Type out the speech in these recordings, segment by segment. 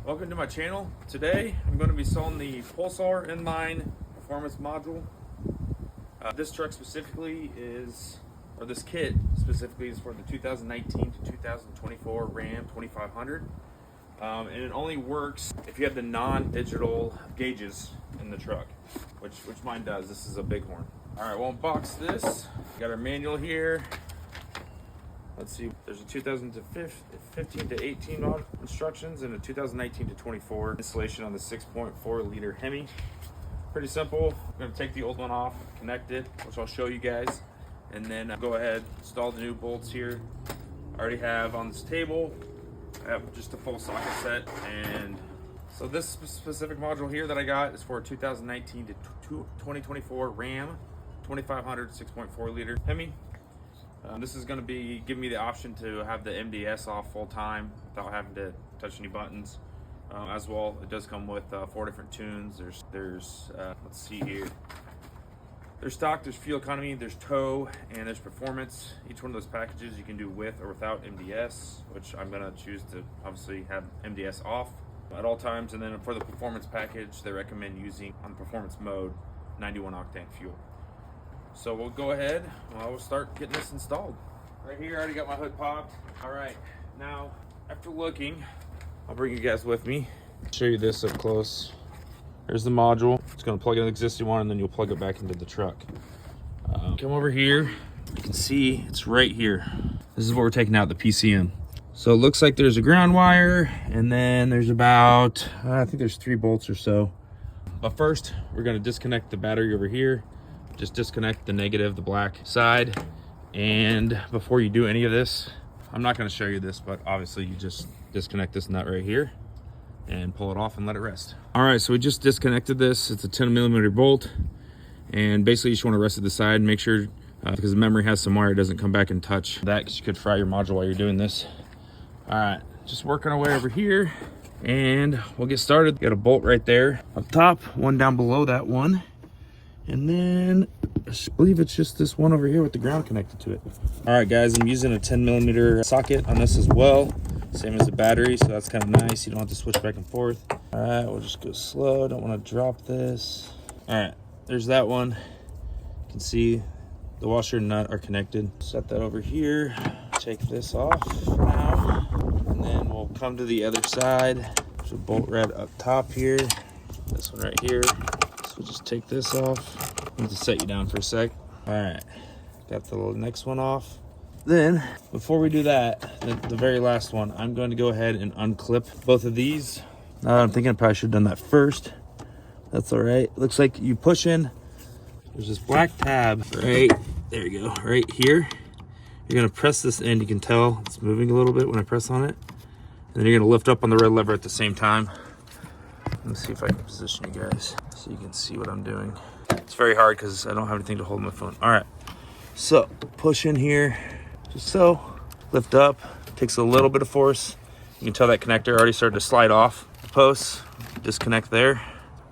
Welcome to my channel. Today I'm going to be selling the Pulsar Inline performance module. This truck specifically is, or this kit specifically is for the 2019 to 2024 Ram 2500. And it only works if you have the non-digital gauges in the truck, which mine does. This is a Bighorn. All right, we'll unbox this. Got our manual here. Let's see, there's a 2015 to 18 instructions and a 2019 to 24 installation on the 6.4 liter Hemi. Pretty simple. I'm gonna take the old one off, connect it, which I'll show you guys, and then go ahead, install the new bolts here. I already have on this table, I have just a full socket set. And so this specific module here that I got is for a 2019 to 2024 Ram 2500 6.4 liter Hemi. This is going to be giving me the option to have the MDS off full time without having to touch any buttons. As well, it does come with 4 different tunes. There's let's see here. There's stock, there's fuel economy, there's tow, and there's performance. Each one of those packages you can do with or without MDS, which I'm going to choose to obviously have MDS off at all times. And then for the performance package, they recommend using on performance mode 91 octane fuel. So we'll go ahead, we'll start getting this installed. Right here, I already got my hood popped. All right, now after looking, I'll bring you guys with me. Show you this up close. There's the module. It's gonna plug in the existing one and then you'll plug it back into the truck. Come over here, you can see it's right here. This is what we're taking out, the PCM. So it looks like there's a ground wire and then there's about, I think there's 3 bolts or so. But first, we're gonna disconnect the battery over here. Just disconnect the negative, the black side. And before you do any of this, I'm not going to show you this, but obviously you just disconnect this nut right here and pull it off and let it rest. All right, so we just disconnected this. It's a 10mm bolt. And basically you just want to rest it to the side and make sure, because the memory has some wire, it doesn't come back and touch that, because you could fry your module while you're doing this. All right, just working our way over here and we'll get started. Got a bolt right there up top, one down below that one. And then I believe it's just this one over here with the ground connected to it. All right, guys, I'm using a 10mm socket on this as well. Same as the battery, so that's kind of nice. You don't have to switch back and forth. All right, we'll just go slow. Don't want to drop this. All right, there's that one. You can see the washer and nut are connected. Set that over here. Take this off for now. And then we'll come to the other side. There's a bolt right up top here. This one right here. We'll just take this off. I need to set you down for a sec. All right, got the next one off. Then, before we do that, the very last one, I'm going to go ahead and unclip both of these. Now that I'm thinking, I probably should have done that first. That's all right. Looks like you push in. There's this black tab right there. You go, right here. You're gonna press this in. You can tell it's moving a little bit when I press on it. And then you're gonna lift up on the red lever at the same time. Let's see if I can position you guys so you can see what I'm doing. It's very hard because I don't have anything to hold my phone. All right, so push in here, just so. Lift up, takes a little bit of force. You can tell that connector already started to slide off the posts. Disconnect there,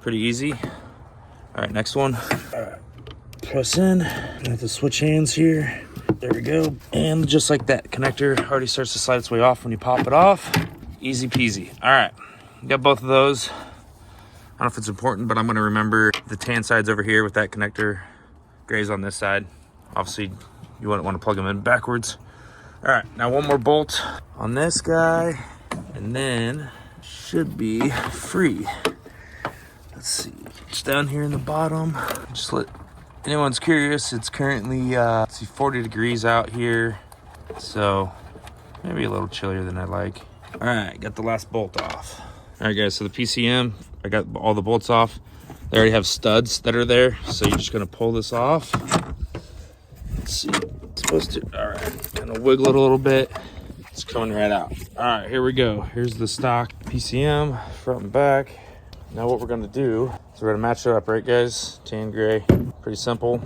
pretty easy. All right, next one. All right, press in, I have to switch hands here. There we go. And just like that, connector already starts to slide its way off when you pop it off. Easy peasy. All right, got both of those. I don't know if it's important, but I'm gonna remember the tan side's over here with that connector. Gray's on this side. Obviously, you wouldn't wanna plug them in backwards. All right, now one more bolt on this guy, and then should be free. Let's see, it's down here in the bottom. Just let anyone's curious, it's currently, let's see, 40 degrees out here. So maybe a little chillier than I like. All right, got the last bolt off. All right, guys, so the PCM, I got all the bolts off. They already have studs that are there, so you're just gonna pull this off. Let's see, it's supposed to, all right, kind of wiggle it a little bit. It's coming right out. All right, here we go. Here's the stock PCM, front and back. Now what we're gonna do is we're gonna match it up, right, guys? Tan, gray, pretty simple.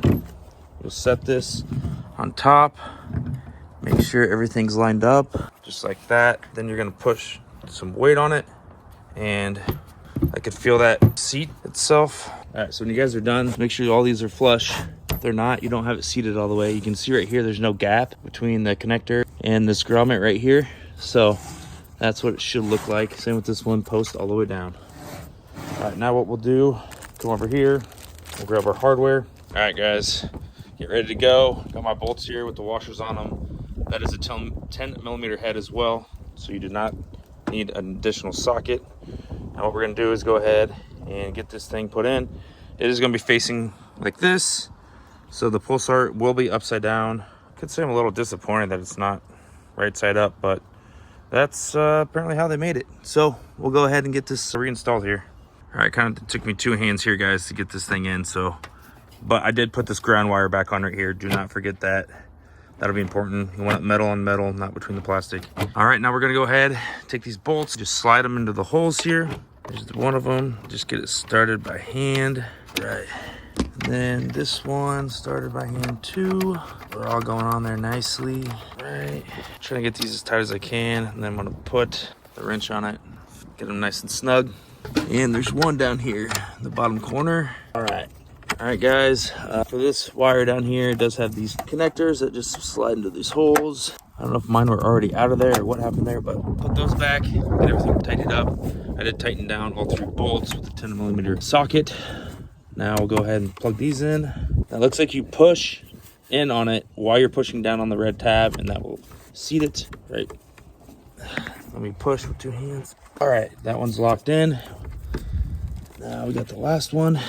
You'll set this on top. Make sure everything's lined up, just like that. Then you're gonna push some weight on it, and I could feel that seat itself. All right, so when you guys are done, make sure all these are flush. If they're not, you don't have it seated all the way. You can see right here, there's no gap between the connector and this grommet right here. So That's what it should look like. Same with this one, post all the way down. All right, now what we'll do, come over here, we'll grab our hardware. All right, guys, get ready to go. Got my bolts here with the washers on them. That is a 10 millimeter head as well, so you do not need an additional socket. Now what we're gonna do is go ahead and get this thing put in. It is gonna be facing like this, so the Pulsar will be upside down. I could say I'm a little disappointed that it's not right side up, but that's apparently how they made it. So we'll go ahead and get this reinstalled here. All right, kind of took me 2 hands here, guys, to get this thing in. So, but I did put this ground wire back on right here. Do not forget that. That'll be important. You want it metal on metal, not between the plastic. All right, now we're gonna go ahead, take these bolts, just slide them into the holes here. There's one of them. Just get it started by hand. Right. And then this one started by hand too. They're all going on there nicely. Right. Trying to get these as tight as I can, and then I'm gonna put the wrench on it, get them nice and snug. And there's one down here in the bottom corner. All right, guys. For this wire down here, it does have these connectors that just slide into these holes. I don't know if mine were already out of there or what happened there, but put those back, get everything tightened up. I did tighten down all 3 bolts with a 10 millimeter socket. Now we'll go ahead and plug these in. Now it looks like you push in on it while you're pushing down on the red tab, and that will seat it, right? Let me push with 2 hands. All right, that one's locked in. Now we got the last one.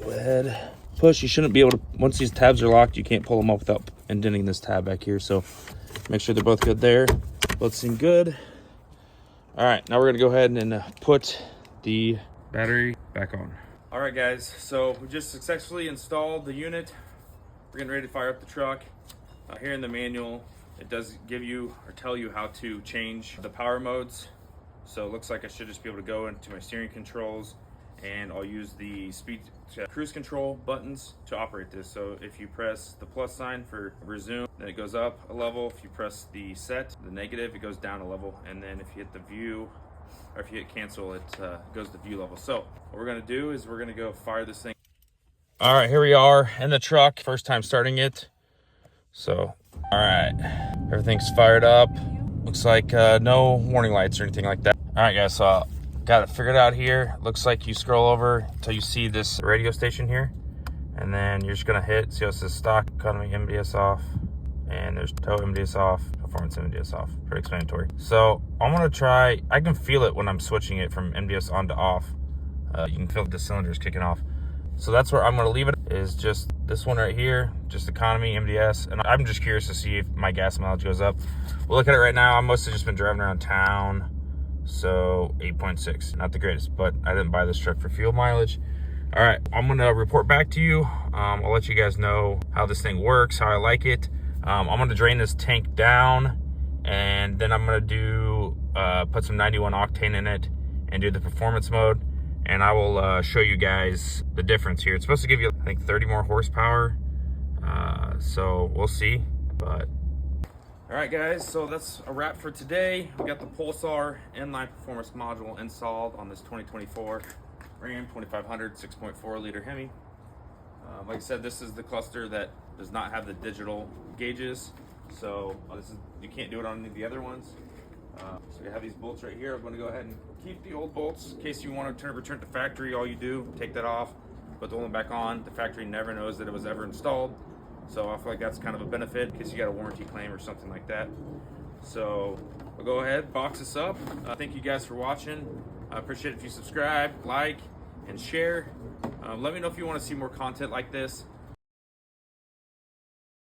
Go ahead, push. You shouldn't be able to, once these tabs are locked, you can't pull them up without indenting this tab back here. So make sure they're both good there. Both seem good. All right, now we're gonna go ahead and put the battery back on. All right, guys, so we just successfully installed the unit. We're getting ready to fire up the truck. Here in the manual, it does give you or tell you how to change the power modes. So it looks like I should just be able to go into my steering controls, and I'll use the speed cruise control buttons to operate this. So if you press the plus sign for resume, then it goes up a level. If you press the set, the negative, it goes down a level. And then if you hit the view, or if you hit cancel, it goes to view level. So what we're gonna do is we're gonna go fire this thing. All right, here we are in the truck, first time starting it. So, all right, everything's fired up. Looks like no warning lights or anything like that. All right, guys, so got it figured out here. Looks like you scroll over until you see this radio station here, and then you're just gonna hit, see how it says stock economy MDS off, and there's tow MDS off, performance MDS off. Pretty explanatory. So I'm gonna try, I can feel it when I'm switching it from MDS on to off. You can feel the cylinders kicking off. So that's where I'm gonna leave it, is just this one right here, just economy MDS. And I'm just curious to see if my gas mileage goes up. We'll look at it right now. I've mostly just been driving around town. So 8.6, not the greatest, but I didn't buy this truck for fuel mileage. All right, I'm gonna report back to you. I'll let you guys know how this thing works, how I like it. I'm gonna drain this tank down, and then I'm gonna do, put some 91 octane in it and do the performance mode. And I will show you guys the difference here. It's supposed to give you, I think, 30 more horsepower. So we'll see, but. All right, guys, so that's a wrap for today. We got the Pulsar Inline Performance Module installed on this 2024 Ram 2500 6.4 liter Hemi. Like I said, this is the cluster that does not have the digital gauges. So this is, you can't do it on any of the other ones. So you have these bolts right here. I'm going to go ahead and keep the old bolts in case you want to return to factory. All you do, take that off, put the old one back on. The factory never knows that it was ever installed. So I feel like that's kind of a benefit in case you got a warranty claim or something like that. So we'll go ahead, box this up. Thank you guys for watching. I appreciate it if you subscribe, like, and share. Let me know if you want to see more content like this.